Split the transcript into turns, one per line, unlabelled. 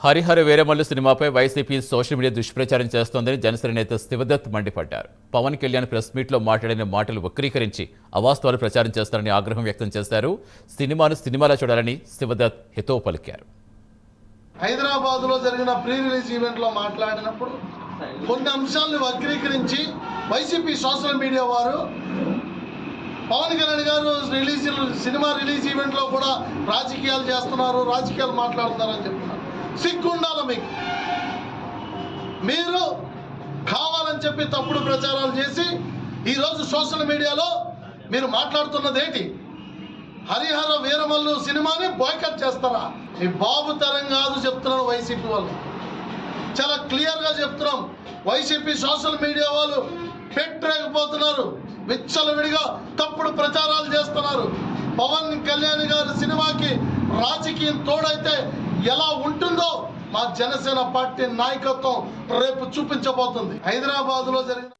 హరిహర వీరమల్లు సినిమాపై YCP social media దుష్ప్రచారం చేస్తోందని జనసేన నేత శివదత్ మండిపడ్డారు. పవన్ కళ్యాణ్ ప్రెస్ మీట్లో మాట్లాడిన మాటలు వక్రీకరించి అవాస్తవాలు ప్రచారం చేస్తారని ఆగ్రహం వ్యక్తం చేశారు. సినిమాను సినిమాలా చూడాలని శివదత్ హితవు పలికారు.
హైదరాబాద్లో జరిగిన ప్రీ రిలీజ్ ఈవెంట్లో మాట్లాడినప్పుడు కొన్ని అంశాలను వక్రీకరించి వైసీపీ సోషల్ మీడియా వారు పవన్ కళ్యాణ్ గారు సినిమా రిలీజ్ ఈవెంట్లో కూడా రాజకీయాలు చేస్తున్నారు, రాజకీయాలు మాట్లాడుతున్నారని చెప్తున్నారు. సిగ్గుండాలి మీకు. మీరు కావాలని చెప్పి తప్పుడు ప్రచారాలు చేసి ఈరోజు సోషల్ మీడియాలో మీరు మాట్లాడుతున్నది ఏంటి? హరిహర వీరమల్లు సినిమాని బాయ్కట్ చేస్తారా? ఈ బాబు తరం కాదు చెప్తున్నాను. వైసీపీ వాళ్ళు చాలా క్లియర్గా చెప్తున్నాం. వైసీపీ సోషల్ మీడియా వాళ్ళు పెట్టలేకపోతున్నారు, విచ్చలవిడిగా తప్పుడు ప్రచారాలు చేస్తున్నారు. పవన్ కళ్యాణ్ గారి సినిమాకి రాజకీయం తోడైతే ఎలా ఉంటుందో మా జనసేన పార్టీ నాయకత్వం రేపు చూపించబోతుంది. హైదరాబాద్లో జరిగిన